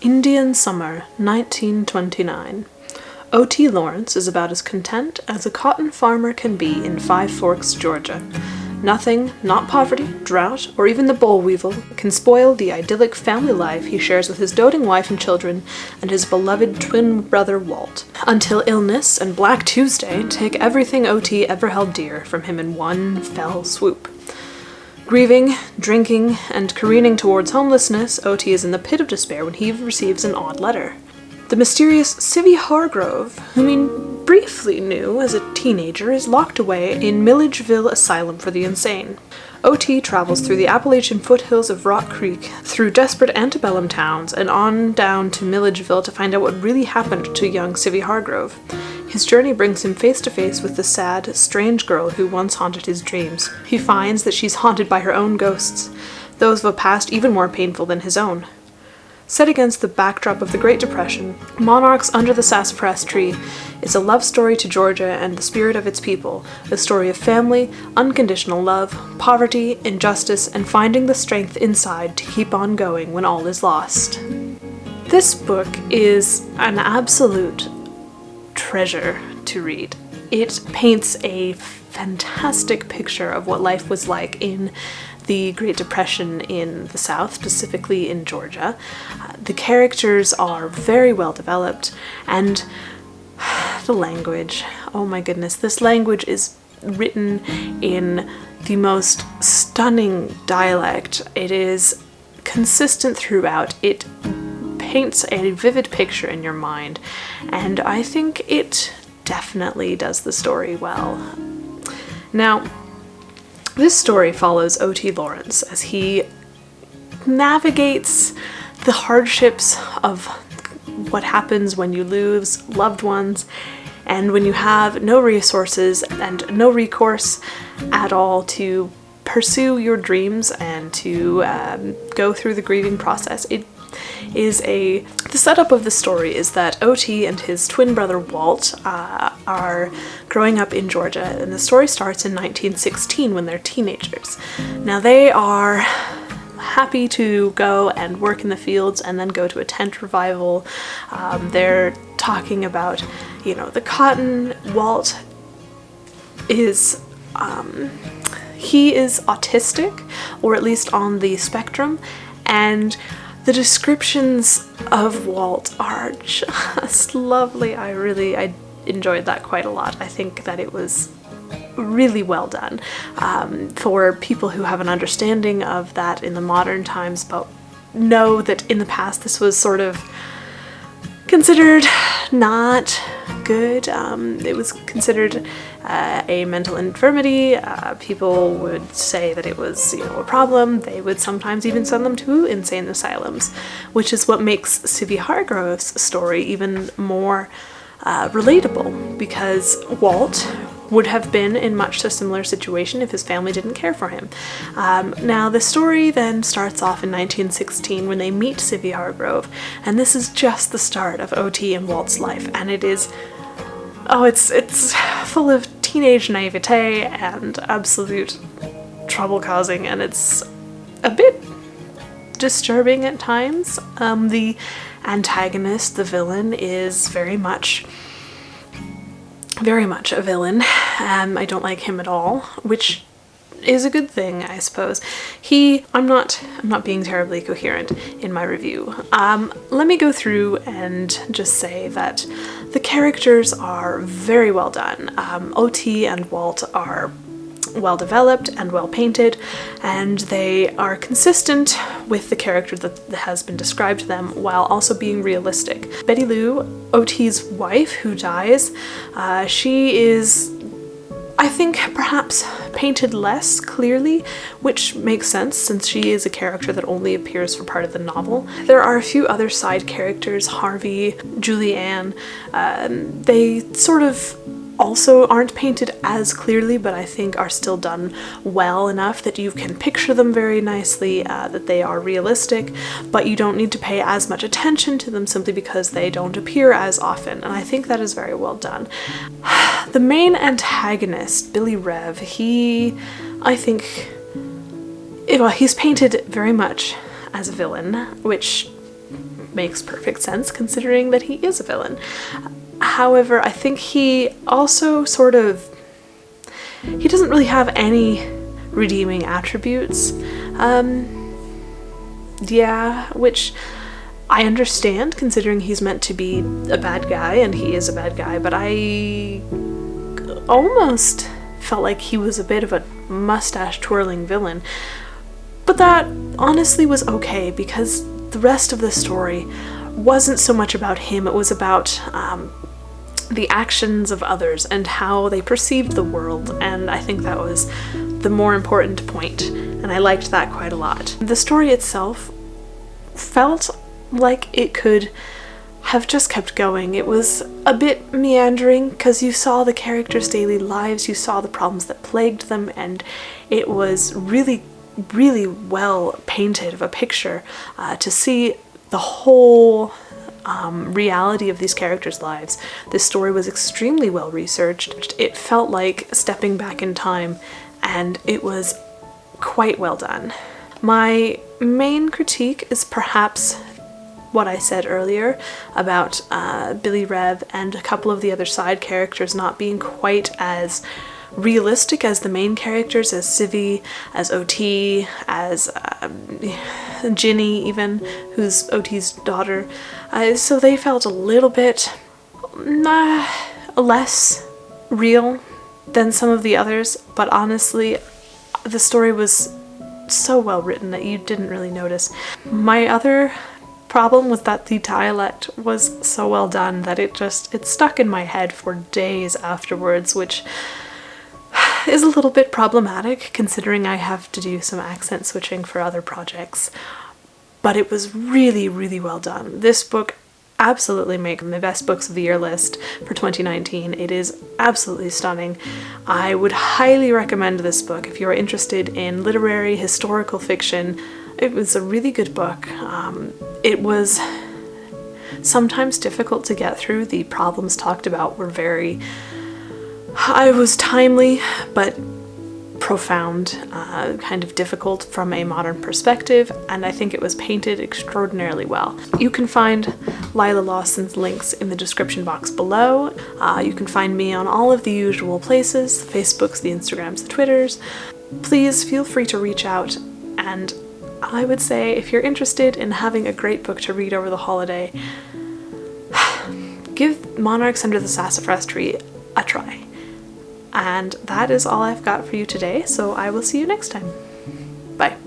Indian Summer, 1929. O.T. Lawrence is about as content as a cotton farmer can be in Five Forks, Georgia. Nothing, not poverty, drought, or even the boll weevil, can spoil the idyllic family life he shares with his doting wife and children and his beloved twin brother Walt, until illness and Black Tuesday take everything O.T. ever held dear from him in one fell swoop. Grieving, drinking, and careening towards homelessness, O.T. is in the pit of despair when he receives an odd letter. The mysterious Civvy Hargrove, whom he briefly knew as a teenager, is locked away in Milledgeville Asylum for the Insane. O.T. travels through the Appalachian foothills of Rock Creek, through desperate antebellum towns, and on down to Milledgeville to find out what really happened to young Civvy Hargrove. His journey brings him face to face with the sad, strange girl who once haunted his dreams. He finds that she's haunted by her own ghosts, those of a past even more painful than his own. Set against the backdrop of the Great Depression, Monarchs Under the Sassafras Tree is a love story to Georgia and the spirit of its people, a story of family, unconditional love, poverty, injustice, and finding the strength inside to keep on going when all is lost. This book is an absolute treasure to read. It paints a fantastic picture of what life was like in the Great Depression in the South, specifically in Georgia. The characters are very well developed, and the language, oh my goodness, this language is written in the most stunning dialect. It is consistent throughout. It paints a vivid picture in your mind, and I think it definitely does the story well. Now, this story follows O.T. Lawrence as he navigates the hardships of what happens when you lose loved ones and when you have no resources and no recourse at all to pursue your dreams and to go through the grieving process. The setup of the story is that O.T. and his twin brother Walt are growing up in Georgia, and the story starts in 1916 when they're teenagers. Now they are happy to go and work in the fields and then go to a tent revival. They're talking about, the cotton. Walt is he is autistic, or at least on the spectrum, and the descriptions of Walt are just lovely. I enjoyed that quite a lot. I think that it was really well done for people who have an understanding of that in the modern times, but know that in the past this was sort of considered not good. It was considered a mental infirmity. People would say that it was, a problem. They would sometimes even send them to insane asylums, which is what makes Civvy Hargrove's story even more relatable, because Walt would have been in much a similar situation if his family didn't care for him. Now, the story then starts off in 1916 when they meet Civvy Hargrove, and this is just the start of O.T. and Walt's life, and it is, it's full of teenage naivete and absolute trouble-causing, and it's a bit disturbing at times. The antagonist, the villain, is very much a villain. I don't like him at all, which is a good thing, I suppose. I'm not being terribly coherent in my review. Let me go through and just say that the characters are very well done. O.T. and Walt are well developed and well painted, and they are consistent with the character that has been described to them while also being realistic. Betty Lou, O.T.'s wife, who dies, she is, I think, perhaps painted less clearly, which makes sense since she is a character that only appears for part of the novel. There are a few other side characters, Harvey, Julianne. They sort of also aren't painted as clearly, but I think are still done well enough that you can picture them very nicely, that they are realistic, but you don't need to pay as much attention to them simply because they don't appear as often, and I think that is very well done. The main antagonist, Billy Rev, he's painted very much as a villain, which makes perfect sense considering that he is a villain. However, I think he also he doesn't really have any redeeming attributes. Yeah, which I understand considering he's meant to be a bad guy, and he is a bad guy, but I almost felt like he was a bit of a mustache twirling villain. But that honestly was okay, because the rest of the story wasn't so much about him, it was about the actions of others and how they perceived the world, and I think that was the more important point, and I liked that quite a lot. The story itself felt like it could have just kept going. It was a bit meandering because you saw the characters' daily lives, you saw the problems that plagued them, and it was really well painted of a picture to see the whole reality of these characters' lives. This story was extremely well researched. It felt like stepping back in time, and it was quite well done. My main critique is perhaps what I said earlier about Billy Rev and a couple of the other side characters not being quite as realistic as the main characters, as Civi, as OT, as Ginny even, who's OT's daughter. So they felt a little bit less real than some of the others, but honestly, the story was so well written that you didn't really notice. My other problem was that the dialect was so well done that it stuck in my head for days afterwards, which is a little bit problematic considering I have to do some accent switching for other projects. But it was really well done. This book absolutely makes my best books of the year list for 2019. It is absolutely stunning. I would highly recommend this book if you're interested in literary historical fiction. It was a really good book. It was sometimes difficult to get through. The problems talked about were I was timely but profound, kind of difficult from a modern perspective, and I think it was painted extraordinarily well. You can find Lillah Lawson's links in the description box below. You can find me on all of the usual places, the Facebooks, the Instagrams, the Twitters. Please feel free to reach out, and I would say if you're interested in having a great book to read over the holiday, give Monarchs Under the Sassafras Tree a try. And that is all I've got for you today, so I will see you next time. Bye.